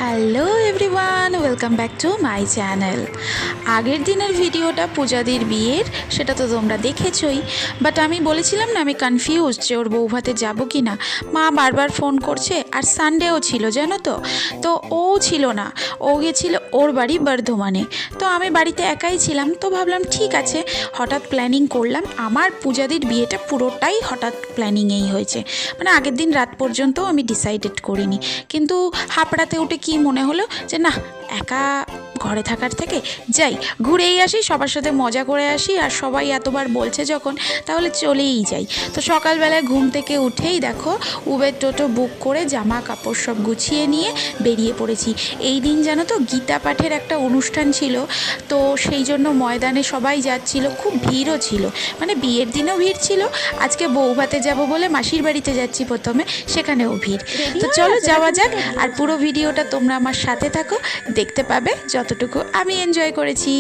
Hello everyone, welcome back to my channel. আগের দিনের ভিডিওটা পূজাদির বিয়ের, সেটা তো তোমরা দেখেছই। বাট আমি বলেছিলাম না আমি কনফিউজ যে ওর বউ ভাতে যাবো কি না। মা বারবার ফোন করছে, আর সানডেও ছিল জানো তো ও ছিল না, ও গেছিল ওর বাড়ি বর্ধমানে। তো আমি বাড়িতে একাই ছিলাম, তো ভাবলাম ঠিক আছে, হঠাৎ প্ল্যানিং করলাম। আমার পূজাদির বিয়েটা পুরোটাই হঠাৎ প্ল্যানিংয়েই হয়েছে, মানে আগের দিন রাত পর্যন্ত আমি ডিসাইডেড করিনি। কিন্তু হাপড়াতে উঠে কি মনে হলো যে না, একা ঘরে থাকার থেকে যাই, ঘুরেই আসি, সবার সাথে মজা করে আসি, আর সবাই এতবার বলছে যখন, তাহলে চলেই যাই। তো সকালবেলায় ঘুম থেকে উঠেই দেখো উবের টোটো বুক করে জামা কাপড় সব গুছিয়ে নিয়ে বেরিয়ে পড়েছি। এই দিন জানো তো গীতা পাঠের একটা অনুষ্ঠান ছিল, তো সেই জন্য ময়দানে সবাই যাচ্ছিল, খুব ভিড়ও ছিল, মানে বিয়ের দিনেও ভিড় ছিল, আজকে বউ ভাতে যাবো বলে মাসির বাড়িতে যাচ্ছি প্রথমে, সেখানেও ভিড়। তো চলো যাওয়া যাক, আর পুরো ভিডিওটা তোমরা আমার সাথে থাকো, দেখতে পাবে যতটুকু আমি এনজয় করেছি।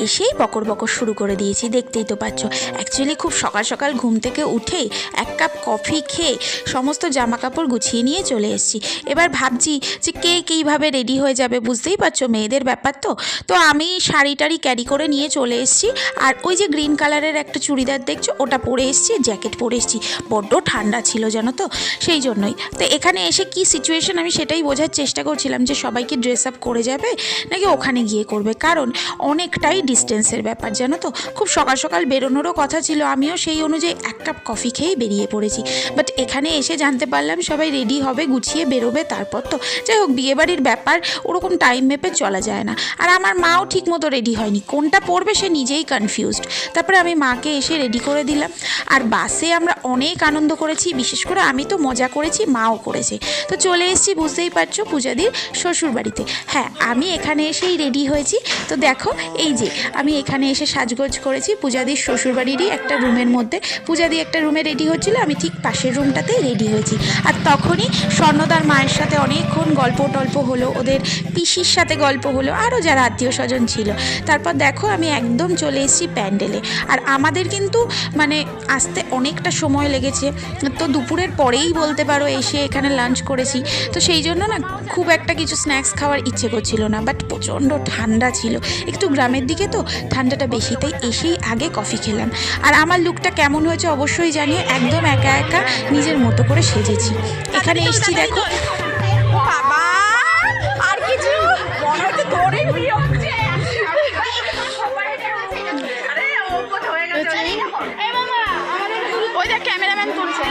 এসেই বকর বকর শুরু করে দিয়েছি, দেখতেই তো পাচ্ছ। অ্যাকচুয়ালি খুব সকাল সকাল ঘুম থেকে উঠেই এক কাপ কফি খেয়ে সমস্ত জামা কাপড় গুছিয়ে নিয়ে চলে এসেছি। এবার ভাবছি যে কে কীভাবে রেডি হয়ে যাবে, বুঝতেই পারছো মেয়েদের ব্যাপার। তো আমি শাড়ি টাড়ি ক্যারি করে নিয়ে চলে এসেছি, আর ওই যে গ্রিন কালারের একটা চুড়িদার দেখছো ওটা পরে এসেছি, জ্যাকেট পরে এসেছি। বড্ড ঠান্ডা ছিল জানো তো, সেই জন্যই। তো এখানে এসে কি সিচুয়েশন আমি সেটাই বোঝার চেষ্টা করছিলাম, যে সবাই কি ড্রেস আপ করে যাবে নাকি ওখানে গিয়ে করবে, কারণ অনেকটাই ডিস্টেন্সের ব্যাপার জানো তো। খুব সকাল সকাল বেরোনোরও কথা ছিল, আমিও সেই অনুযায়ী এক কাপ কফি খেয়েই বেরিয়ে পড়েছি। বাট এখানে এসে জানতে পারলাম সবাই রেডি হবে, গুছিয়ে বেরোবে, তারপর তো যাই হোক, বিয়েবাড়ির ব্যাপার ওরকম টাইম মেপে চলা যায় না। আর আমার মাও ঠিক মতো রেডি হয়নি, কোনটা পরবে সে নিজেই কনফিউজড। তারপরে আমি মাকে এসে রেডি করে দিলাম, আর বাসে আমরা অনেক আনন্দ করেছি, বিশেষ করে আমি তো মজা করেছি, মাও করেছে। তো চলে এসেছি, বুঝতেই পারছো, পূজাদির শ্বশুর বাড়িতে। হ্যাঁ, আমি এখানে এসেই রেডি হয়েছি। তো দেখো এই যে আমি এখানে এসে সাজগোজ করেছি পূজাদির শ্বশুরবাড়িরই একটা রুমের মধ্যে। পূজাদি একটা রুমে রেডি হচ্ছিল, আমি ঠিক পাশের রুমটাতেই রেডি হয়েছি। আর তখনই স্বর্ণদার মায়ের সাথে অনেকক্ষণ গল্প টল্প হলো, ওদের পিসির সাথে গল্প হলো, আরও যারা আত্মীয় স্বজন ছিল। তারপর দেখো আমি একদম চলে এসেছি প্যান্ডেলে। আর আমাদের কিন্তু মানে আসতে অনেকটা সময় লেগেছে, তো দুপুরের পরেই বলতে পারো এসে এখানে লাঞ্চ করেছি। তো সেই জন্য না খুব একটা কিছু স্ন্যাক্স খাওয়ার ইচ্ছে করছিল না, বাট প্রচণ্ড ঠান্ডা ছিল, একটু গ্রামের দিকে তো ঠান্ডাটা বেশি, তাই এসেই আগে কফি খেলাম। আর আমার লুকটা কেমন হয়েছে অবশ্যই জানিও, একদম একা একা নিজের মতো করে সেজেছি। এখানে এসেছি দেখো, আর কিছু ওই দেখ ক্যামেরাম্যান করছে।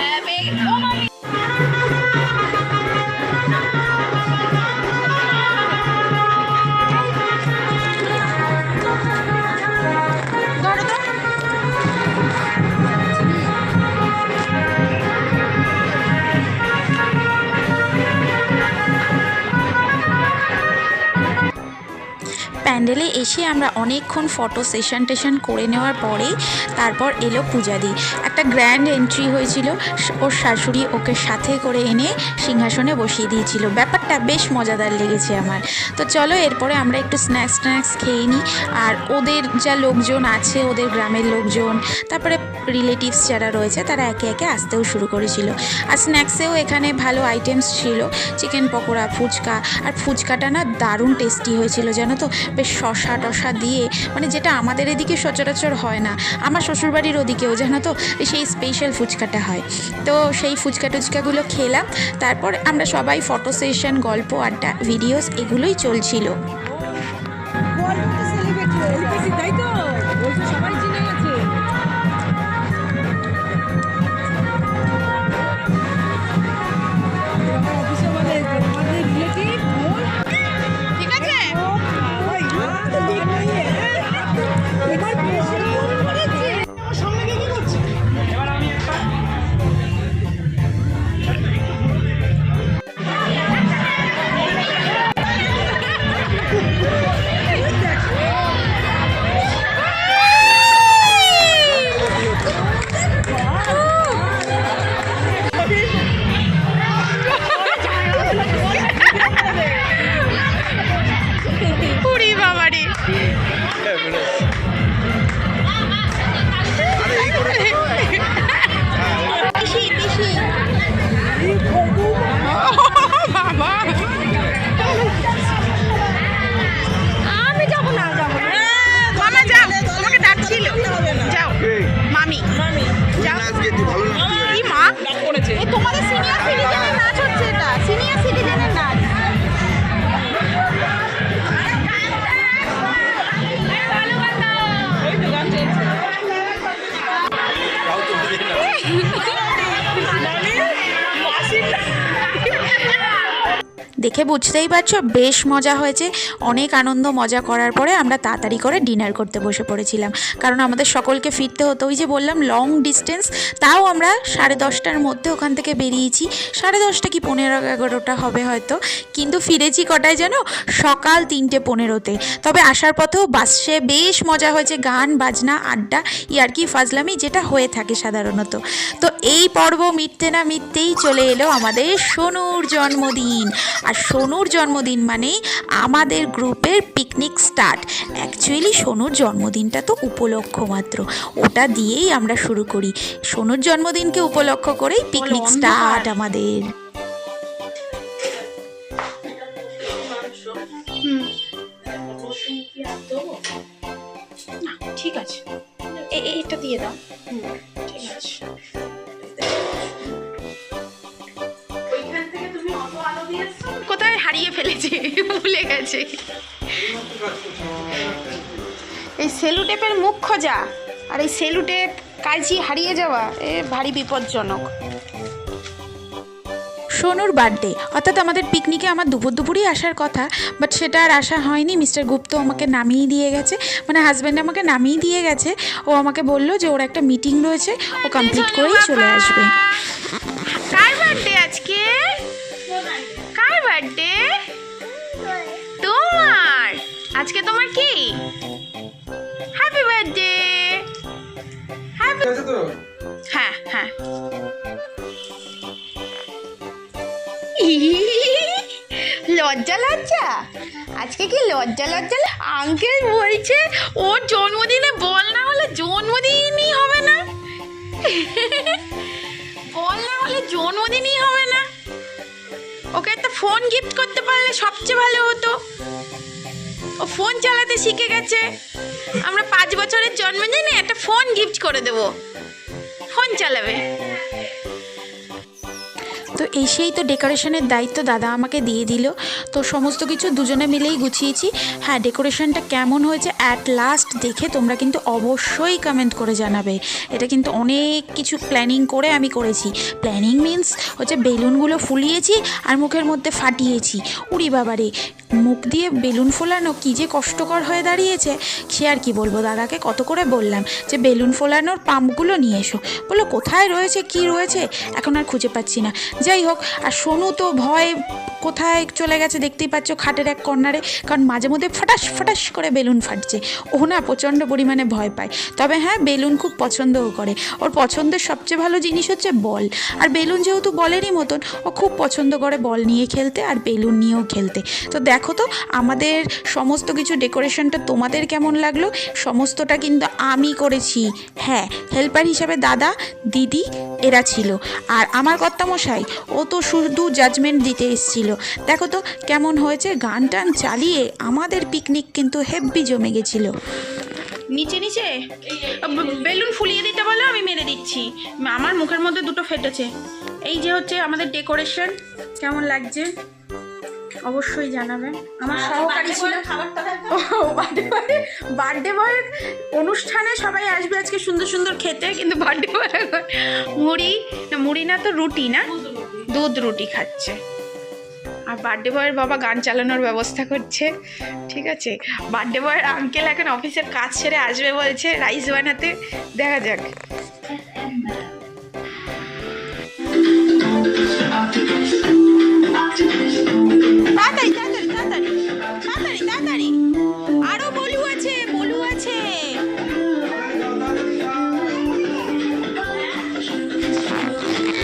প্যান্ডেলে এসে আমরা অনেকক্ষণ ফটো সেশন করে নেওয়ার পরেই তারপর এলো পূজাদি। একটা গ্র্যান্ড এন্ট্রি হয়েছিল, ওর শাশুড়ি ওকে সাথে করে এনে সিংহাসনে বসিয়ে দিয়েছিল। ব্যাপারটা বেশ মজাদার লেগেছে আমার। তো চলো এরপরে আমরা একটু স্ন্যাক্স খেয়ে নিই। আর ওদের যা লোকজন আছে, ওদের গ্রামের লোকজন, তারপরে রিলেটিভস যারা রয়েছে, তারা একে একে আসতেও শুরু করেছিল। আর স্ন্যাক্সেও এখানে ভালো আইটেমস ছিল, চিকেন পকোড়া, ফুচকা। আর ফুচকাটা না দারুণ টেস্টি হয়েছিল জানো তো, বেশ শসা টসা দিয়ে, মানে যেটা আমাদের এদিকে সচরাচর হয় না, আমার শ্বশুরবাড়ির ওদিকেও জানো তো সেই স্পেশাল ফুচকাটা হয়। তো সেই ফুচকা টুচকাগুলো খেলাম। তারপর আমরা সবাই ফটো সেশন, গল্প আড্ডা, ভিডিওস এগুলোই চলছিল। দেখে বুঝতেই পারছো বেশ মজা হয়েছে। অনেক আনন্দ মজা করার পরে আমরা তাড়াতাড়ি করে ডিনার করতে বসে পড়েছিলাম, কারণ আমাদের সকলকে ফিরতে হতো। ওই যে বললাম লং ডিস্টেন্স, তাও আমরা 10:30টার মধ্যে ওখান থেকে বেরিয়েছি। 10:30 কি 11:30 হবে হয়তো, কিন্তু ফিরেছি কটায় যেন? সকাল 3:15-তে। তবে আসার পথেও বাসে বেশ মজা হয়েছে, গান বাজনা আড্ডা ইয়ার্কি ফাজলামি যেটা হয়ে থাকে সাধারণত। তো এই পর্ব মিটতে না মিটতেই চলে এলো আমাদের সোনুর জন্মদিন। আর সোনুর জন্মদিন মানেই আমাদের গ্রুপের পিকনিক স্টার্ট। অ্যাকচুয়ালি সোনুর জন্মদিনটা তো উপলক্ষ মাত্র, ওটা দিয়েই আমরা শুরু করি। সোনুর জন্মদিনকে উপলক্ষ করেই পিকনিক স্টার্ট আমাদের। ঠিক আছে, এটা দিয়ে দাও। ঠিক আছে, কোথায় হারিয়ে ফেলেছি, ভুলে গেছে। এই সেলুটেপের মুখ খোঁজা আর এই সেলুটেপ কাঁচি হারিয়ে যাওয়া ভারী বিপজ্জনক। সোনুর বার্থডে, অর্থাৎ আমাদের পিকনিকে আমার দুপুরই আসার কথা, বাট সেটা আর আসা হয়নি। মিস্টার গুপ্ত আমাকে নামিয়ে দিয়ে গেছে, মানে হাজব্যান্ড আমাকে নামিয়ে দিয়ে গেছে। ও আমাকে বললো যে ওর একটা মিটিং রয়েছে, ও কমপ্লিট করেই চলে আসবে। কার বার্থডে আজকে? কার বার্থডে? তোমার। আজকে তোমার কি? Happy birthday. হ্যাঁ হ্যাঁ, লজ্জা লজ্জা, আজকে কি লজ্জা লজ্জা? আঙ্কেল বলছে ওর জন্মদিনে বল না হলে জন্মদিনই হবে না, বল না হলে জন্মদিনই হবে না। ওকে একটা ফোন গিফট করতে পারলে সবচেয়ে ভালো হতো। ও ফোন চালাতে শিখে গেছে, আমরা 5 বছরের জন্মদিনে একটা ফোন গিফট করে দেবো, ফোন চালাবে। তো সেই তো ডেকোরেশনের দায়িত্ব দাদা আমাকে দিয়ে দিল। তো সমস্ত কিছু দুজনে মিলেই গুছিয়েছি। হ্যাঁ, ডেকোরেশনটা কেমন হয়েছে অ্যাট লাস্ট দেখে তোমরা কিন্তু অবশ্যই কমেন্ট করে জানাবে। এটা কিন্তু অনেক কিছু প্ল্যানিং করে আমি করেছি। প্ল্যানিং মিন্স হচ্ছে বেলুনগুলো ফুলিয়েছি আর মুখের মধ্যে ফাটিয়েছি। উড়ি বাবারে, মুখ দিয়ে বেলুন ফোলানো কী যে কষ্টকর হয়ে দাঁড়িয়েছে সে আর কি বলবো। দাদাকে কত করে বললাম যে বেলুন ফোলানোর পাম্পগুলো নিয়ে এসো, বললো কোথায় রয়েছে কি রয়েছে এখন আর খুঁজে পাচ্ছি না। যাই হোক, আর সোনু তো ভয় কোথায় চলে গেছে দেখতেই পাচ্ছ, খাটের এক কর্নারে, কারণ মাঝে মধ্যে ফটাস ফটাস করে বেলুন ফাটছে। ও না প্রচণ্ড পরিমাণে ভয় পায়, তবে হ্যাঁ বেলুন খুব পছন্দও করে। ওর পছন্দের সবচেয়ে ভালো জিনিস হচ্ছে বল, আর বেলুন যেহেতু বলেরই মতন, ও খুব পছন্দ করে বল নিয়ে খেলতে আর বেলুন নিয়েও খেলতে। তো দেখো তো আমাদের সমস্ত কিছু ডেকোরেশনটা তোমাদের কেমন লাগলো? সমস্তটা কিন্তু আমি করেছি। হ্যাঁ, হেল্পার হিসাবে দাদা দিদি এরা ছিল, আর আমার কর্তামশাই ও তো শুধু জাজমেন্ট দিতে এসেছিল। দেখো তো কেমন হয়েছে, গান টান চালিয়ে আমাদের পিকনিক কিন্তু হেব্বি জমে গেছিল। নিচে নিচে বেলুন ফুলিয়ে দিতে বলো, আমি মেরে দিচ্ছি। আমার মুখের মধ্যে দুটো ফেটেছে। এই যে হচ্ছে আমাদের ডেকোরেশন, কেমন লাগছে অবশ্যই জানাবেন। আমার সহকারী ছিল বার্থডে বয়ের অনুষ্ঠানে সবাই আসবে আজকে সুন্দর সুন্দর খেতে, কিন্তু বার্থডে বয় মুড়ি না তো রুটি, না দুধ রুটি খাচ্ছে। আর বার্থডে বয়ের বাবা গান চালানোর ব্যবস্থা করছে। ঠিক আছে, বার্থডে বয়ের আঙ্কেল এখন অফিসের কাজ সেরে আসবে বলছে রাইস বানাতে, দেখা যাক। তাড়াতাড়ি তাড়াতাড়ি তাড়াতাড়ি তাড়াতাড়ি তাড়াতাড়ি, আরো বলু আছে বলু আছে।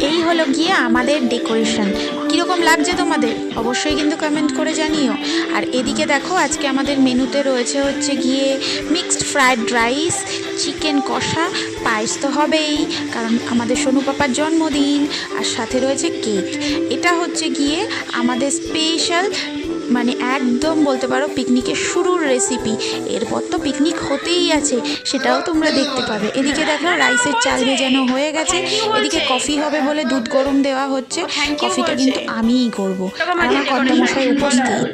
এই হলো গিয়ে আমাদের ডেকোরেশন। কীরকম লাগছে তোমাদের অবশ্যই কিন্তু কমেন্ট করে জানিও। আর এদিকে দেখো আজকে আমাদের মেনুতে রয়েছে হচ্ছে গিয়ে মিক্সড ফ্রায়েড রাইস, চিকেন কষা, পায়েস তো হবেই কারণ আমাদের সোনু পাপার জন্মদিন, আর সাথে রয়েছে কেক। এটা হচ্ছে গিয়ে আমাদের স্পেশাল, মানে একদম বলতে পারো পিকনিকের শুরুর রেসিপি। এরপর তো পিকনিক হতেই আছে, সেটাও তোমরা দেখতে পাবে। এদিকে দেখো রাইসের চাল ভেজানো হয়ে গেছে, এদিকে কফি হবে বলে দুধ গরম দেওয়া হচ্ছে। কফিটা কিন্তু আমিই করবো, আমার কর্তামশাই উপস্থিত।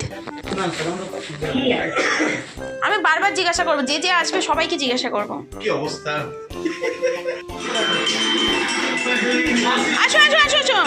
আমি বারবার জিজ্ঞাসা করবো, যে যে আসবে সবাইকে জিজ্ঞাসা করবো কি অবস্থা। আসো আসো আসো আসো।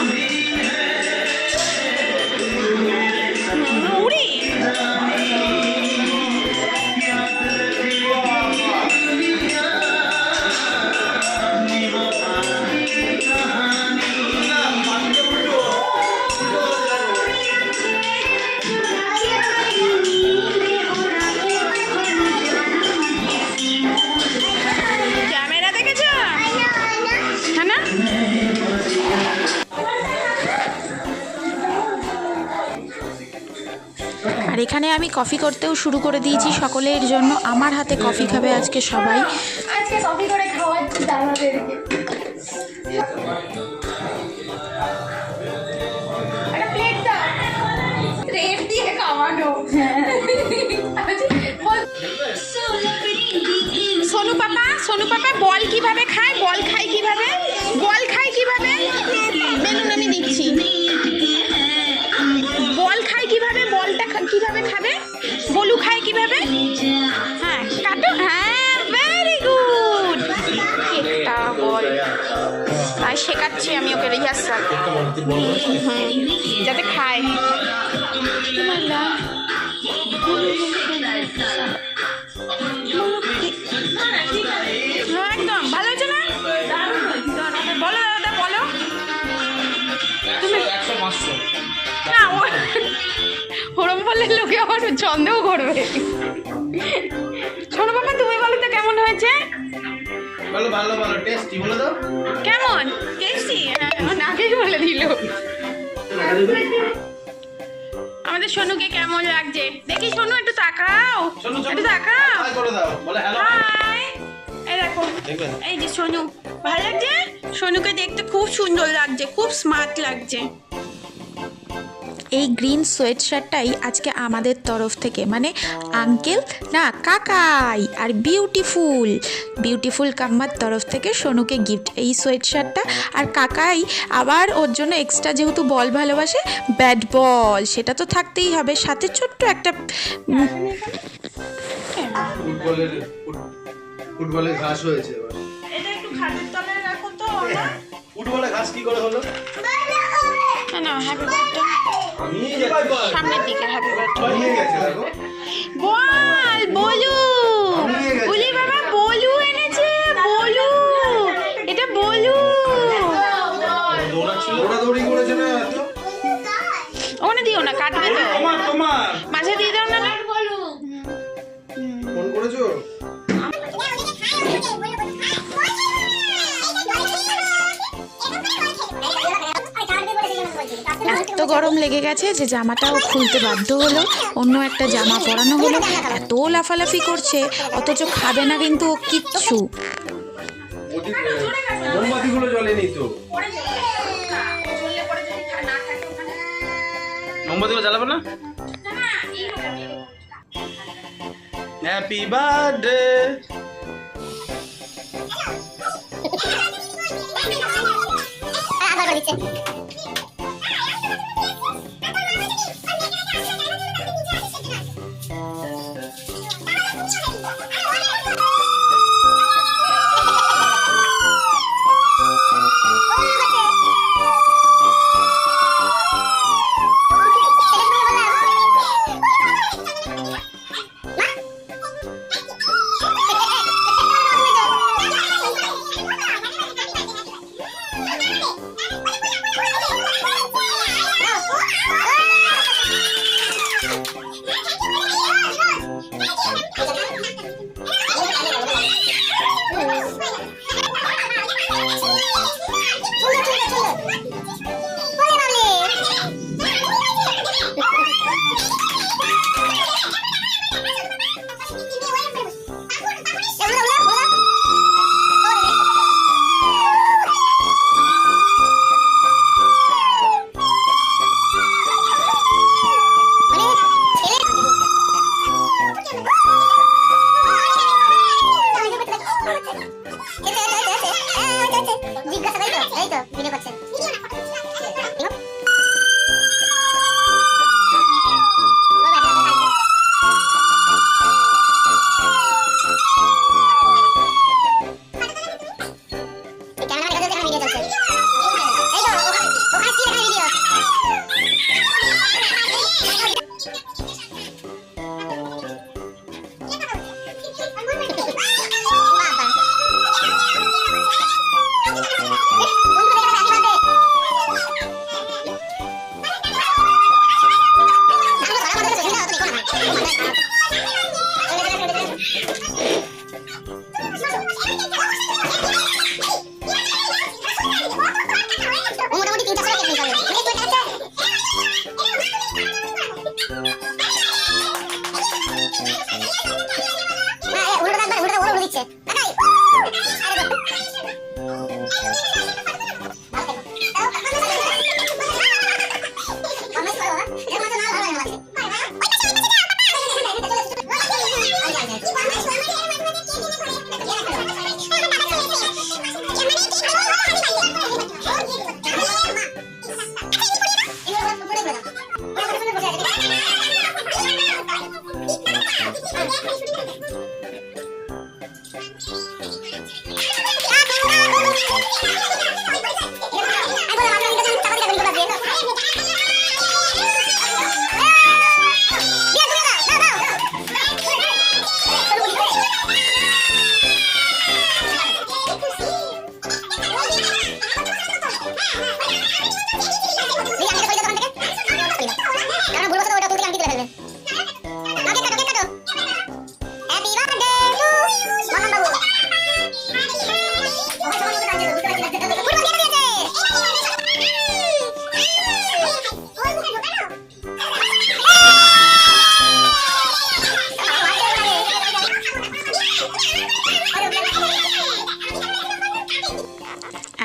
আর এখানে আমি কফি করতেও শুরু করে দিয়েছি সকলের জন্য। আমার হাতে কফি খাবে আজকে সবাই। আজকে কফি করে খাওয়াচ্ছি দাদাদেরকে। একটা প্লেট দাও, রেট দিয়ে খাওয়ানো। সোনু পাপা বল কিভাবে খায়, বল খায় কিভাবে, বল খায় কিভাবে, বেলুন আমি দিচ্ছি। বল খায় কিভাবে, বলটা কিভাবে খাবে, বলু খায় কিভাবে, হ্যাঁ কাটো, হ্যাঁ ভেরি গুড। একটা বল আর শেখাচ্ছি আমি ওকে রিহার্সাল, যাতে খায়। একদম ভালো হয়েছে না? বলো দাদা বলো। না ওরম বললে লোকে আমার সন্দেহ করবে। শোনো বাবা তুমি বলো তো কেমন হয়েছে? ভালো ভালো ভালো টেস্টি বলে দাও। কেমন টেস্টি? আগেই বলে দিল। আমাদের সোনুকে কেমন লাগছে দেখি। সোনু একটু তাকাও, একটু তাকাও। হাই করে দাও, বলে হ্যালো। হাই। এই দেখো এই যে সোনু, ভালো লাগছে? সোনুকে দেখতে খুব সুন্দর লাগছে, খুব স্মার্ট লাগছে। এই গ্রিন সোয়েট শার্টটাই আজকে আমাদের তরফ থেকে, মানে আঙ্কেল না কাকাই আর বিউটিফুল কাম্মার তরফ থেকে সোনুকে গিফট এই সোয়েট শার্টটা। আর কাকাই আবার ওর জন্য এক্সট্রা, যেহেতু বল ভালোবাসে, ব্যাট বল সেটা তো থাকতেই হবে, সাথে ছোট্ট একটা ফুটবলের ঘাস হয়েছে এবার। এটা একটু খাটের তলায় রাখো তো। ফুটবলের ঘাস কি করে হলো? না হ্যাপি বার্থডে সামনের দিকে, হ্যাপি বার্থডে। নিয়ে গেছে দেখো। বল বলু, বলি বাবা বলু এনেছে, বলু এটা বলু। দৌড়াদৌড়ি করেছে না এত? ওখানে দিও না, কাটবে তো। তোমার মাঝে দিয়ে দাও না। ফোন করেছো? এত গরম লেগে গেছে যে জামাটাও খুলতে বাধ্য হলো, অন্য একটা জামা পরানো হলো। এত লাফালাফি করছে, অথচ খাবে না কিন্তু ও কিচ্ছু। মোমবাতিগুলো জ্বলেনি তো। মোমবাতিগুলো জ্বালাবে না? Happy birthday.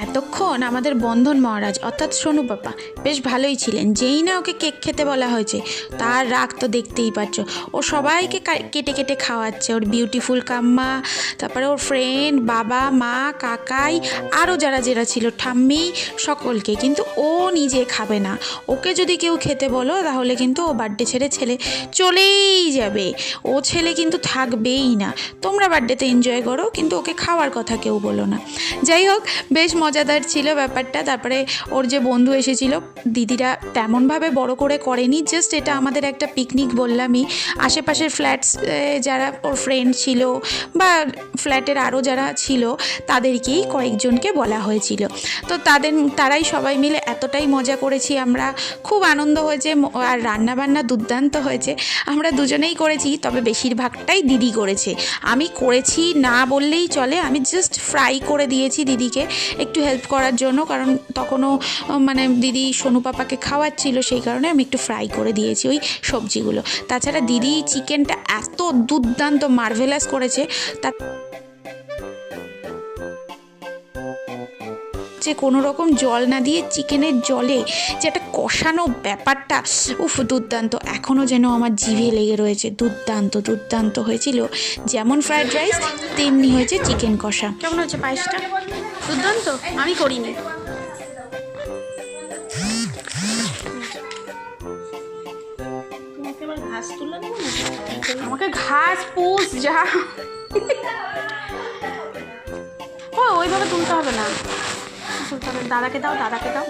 এতক্ষণ আমাদের বন্ধন মহারাজ অর্থাৎ সোনু পাপা বেশ ভালোই ছিলেন। যেই না ওকে কেক খেতে বলা হয়েছে তার রাগ তো দেখতেই পাচ্ছ। ও সবাইকে কেটে কেটে খাওয়াচ্ছে, ওর বিউটিফুল কাম্মা, তারপরে ওর ফ্রেন্ড, বাবা, মা, কাকাই, আরও যারা যারা ছিল, ঠাম্মি, সকলকে। কিন্তু ও নিজে খাবে না। ওকে যদি কেউ খেতে বলো তাহলে কিন্তু ও বার্থডে ছেড়ে চলেই যাবে। ও ছেলে কিন্তু থাকবেই না। তোমরা বার্থডেতে এনজয় করো, কিন্তু ওকে খাওয়ার কথা কেউ বলো না। যাই হোক, বেশ মজাদার ছিল ব্যাপারটা। তারপরে ওর যে বন্ধু এসেছিল, দিদিরা তেমনভাবে বড় করে করেনি, জাস্ট এটা আমাদের একটা পিকনিক বললামই। আশেপাশের ফ্ল্যাটস যারা ওর ফ্রেন্ড ছিল বা ফ্ল্যাটের আরও যারা ছিল তাদেরকেই কয়েকজনকে বলা হয়েছিল। তো তারাই সবাই মিলে এতটাই মজা করেছি আমরা, খুব আনন্দ হয়েছে। আর রান্নাবান্না দুর্দান্ত হয়েছে। আমরা দুজনেই করেছি, তবে বেশিরভাগটাই দিদি করেছে। আমি করেছি না বললেই চলে, আমি জাস্ট ফ্রাই করে দিয়েছি দিদিকে একটু হেল্প করার জন্য, কারণ তখনও মানে দিদি সোনু পাপাকে খাওয়াচ্ছিল, সেই কারণে আমি একটু ফ্রাই করে দিয়েছি ওই সবজিগুলো। তাছাড়া দিদি চিকেনটা এত দুর্দান্ত মার্ভেলাস করেছে, তার যে কোনো রকম জল না দিয়ে চিকেনের জলে যে একটা কষানো ব্যাপারটা, উফ দুর্দান্ত। এখনও যেন আমার জিভে লেগে রয়েছে। দুর্দান্ত হয়েছিল। যেমন ফ্রায়েড রাইস তেমনি হয়েছে চিকেন কষা। কেমন হয়েছে পায়েসটা? দুর্দান্ত। আমি করিনি। আমাকে ঘাস পুষ যা ওইভাবে তুলতে হবে না। দাদাকে দাও।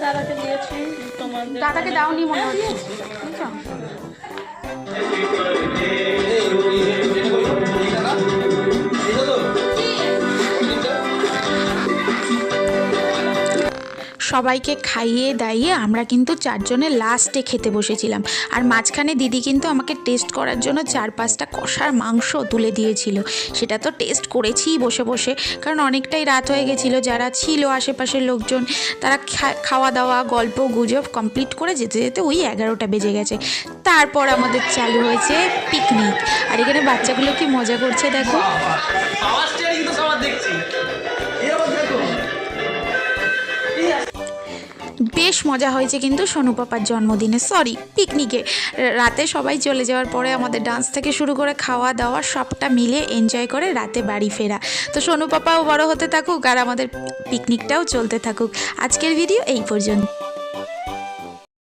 দাদাকে দিয়েছি, দাদাকে দাওনি মনে হচ্ছে, বুঝছো? সবাইকে খাইয়ে দাইয়ে আমরা কিন্তু চারজনে লাস্টে খেতে বসেছিলাম। আর মাঝখানে দিদি কিন্তু আমাকে টেস্ট করার জন্য 4-5টা কষার মাংস তুলে দিয়েছিল। সেটা তো টেস্ট করেছি বসে, কারণ অনেকটাই রাত হয়ে গেছিলো। যারা ছিল আশেপাশের লোকজন তারা খাওয়া দাওয়া গল্প গুজব কমপ্লিট করে যেতে ওই 11টা বেজে গেছে। তারপর আমাদের চালু হয়েছে পিকনিক। আর এখানে বাচ্চাগুলো কি মজা করছে দেখো। বেশ মজা হয়েছে কিন্তু সোনু পাপার জন্মদিনে, পিকনিকে। রাতে সবাই চলে যাওয়ার পরে আমাদের ডান্স থেকে শুরু করে খাওয়া দাওয়া সবটা মিলে এনজয় করে রাতে বাড়ি ফেরা। তো সোনু পাপাও বড় হতে থাকুক আর আমাদের পিকনিকটাও চলতে থাকুক। আজকের ভিডিও এই পর্যন্ত।